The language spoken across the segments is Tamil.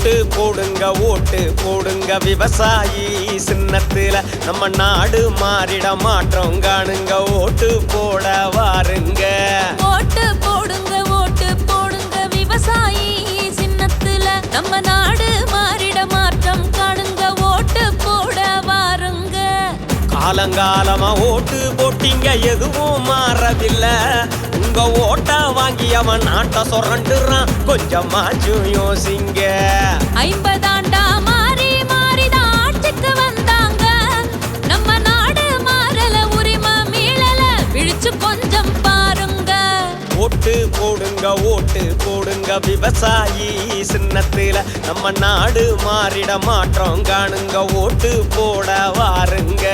ஓட்டு போடுங்க ஓட்டு போடுங்க விவசாயி சின்னத்துல நம்ம நாடு மாறிட மாற்றம் காணுங்க ஓட்டு போட வாருங்க ஓட்டு போடுங்க விவசாயி சின்னத்துல நம்ம நாடு மாறிட மாற்றம் காணுங்க ஓட்டு போட வாருங்க காலங்காலமா ஓட்டு போட்டீங்க எதுவும் மாறதில்லை உங்க ஓட்ட வாங்கி அவன் நாட்டை சொரண்டுறான் கொஞ்சமாச்சும் யோசிங்க 50 ஆண்டா மாறி மாறிதான் ஆட்சிக்கு வந்தாங்க நம்ம நாடு மாறல உரிமை மீளல விழிச்சு கொஞ்சம் பாருங்க ஓட்டு போடுங்க விவசாயி சின்னத்துல நம்ம நாடு மாறிட மாற்றம் காணுங்க ஓட்டு போட வாருங்க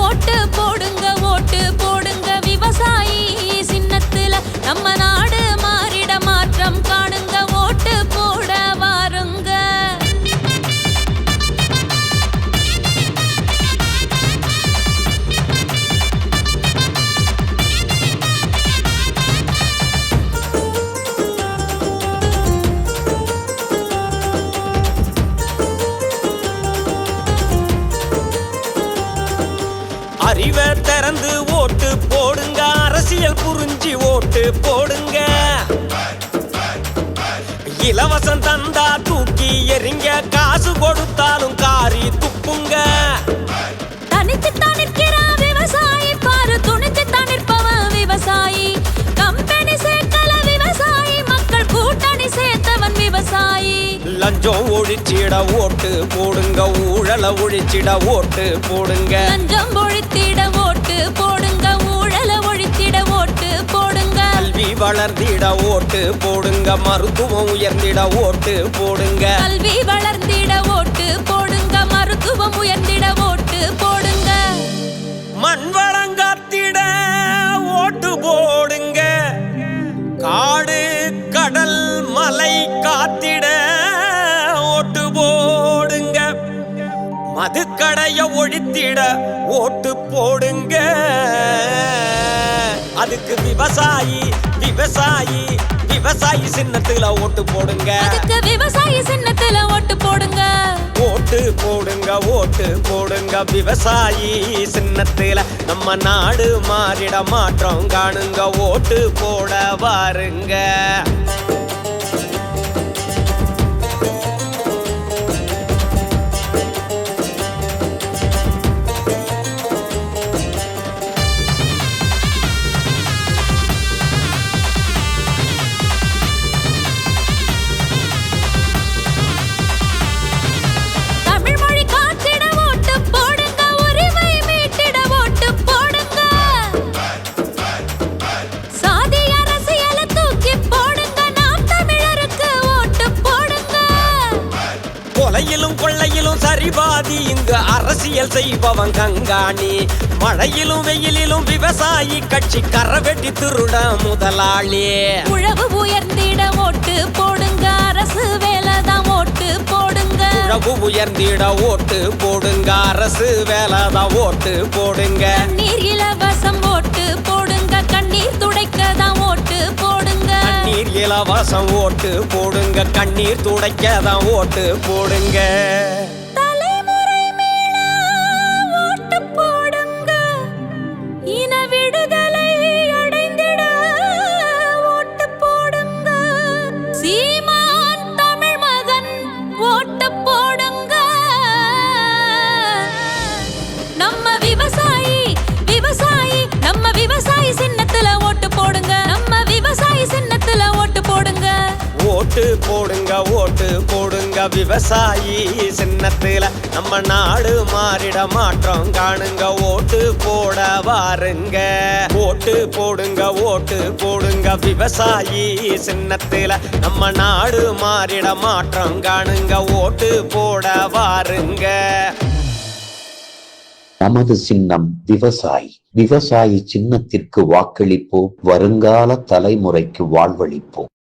ஓட்டு போடுங்க விவசாயி சின்னத்துல நம்ம நாடு மாறிட மாற்றம் காணுங்க ஓட்டு போட வாருங்க அறிவை திறந்து ஓட்டு போடுங்க அரசியல் புரிஞ்சு ஓட்டு போடுங்க இலவசம் தந்தா தூக்கி எறிங்க காசு கொடுத்தாலும் காரி துப்புங்க தனிச்சுத்தான் நிற்கிறான் விவசாயி பாரு துணிச்சுத்தான் நிற்பவன் விவசாயி கம்பெனி சேர்க்கல விவசாயி மக்கள் கூட்டணி சேர்த்தவன் விவசாயி லஞ்சம் ஒழிச்சிட ஓட்டு போடுங்க ஊழல ஒழிச்சிட ஓட்டு போடுங்க லஞ்சம் ஒழித்திட ஓட்டு போடுங்க ஊழல ஒழித்திட ஓட்டு போடுங்க கல்வி வளர்ந்திட ஓட்டு போடுங்க மருத்துவம் உயர்ந்திட ஓட்டு போடுங்க கல்வி வளர்ந்திட ஓட்டு போடுங்க மருத்துவம் உயர்ந்திட ஓட்டு போடுங்க மண் வளங்காத்திட ஓட்டு போடுங்க காடு கடல் மலை காத்திட ஓட்டு போடுங்க மதுக்கடைய ஒழித்திட ஓட்டு போடுங்க அதுக்கு விவசாயி சின்னத்துல ஓட்டு போடுங்க அதுக்கு விவசாயி சின்னத்துல ஓட்டு போடுங்க ஓட்டு போடுங்க விவசாயி சின்னத்துல நம்ம நாடு மாறிட மாற்றம் காணுங்க ஓட்டு போட வாருங்க கொள்ளையிலும் சரிபாதி இங்கு அரசியல் செய்பவன் கங்காணி மழையிலும் வெயிலிலும் விவசாயி கட்சி கரவெட்டி திருட முதலாளி உழவு உயர்ந்திட ஓட்டு போடுங்க அரசு வேலைதான் ஓட்டு போடுங்க உழவு உயர்ந்திட ஓட்டு போடுங்க அரசு வேலைதான் ஓட்டு போடுங்க நீர் இலவசம் ஓட்டு போடுங்க கண்ணீர் துடைக்கதான் ஓட்டு போடுங்க நீர் இலவசம் ஓட்டு போடுங்க கண்ணீர் துடைக்கதான் ஓட்டு போடுங்க தலைமுறை மீள ஓட்டு போடுங்க இன விடுதலை அடைந்திட ஓட்டு போடுங்க சீமான் தமிழ் மகன் ஓட்டு போடுங்க நம்ம விவசாயி சின்னத்துல ஓட்டு போடுங்க நம்ம விவசாயி சின்னத்துல ஓட்டு போடுங்க ஓட்டு போடுங்க விவசாயி சின்னத்துல நம்ம நாடு மாறிட மாற்றம் காணுங்க ஓட்டு போட வாருங்க ஓட்டு போடுங்க விவசாயி சின்னத்துல நம்ம நாடு மாறிட மாற்றம் காணுங்க ஓட்டு போட வாருங்க நமது சின்னம் விவசாயி. விவசாயி சின்னத்திற்கு வாக்களிப்போம். வருங்கால தலைமுறைக்கு வாழ்வளிப்போம்.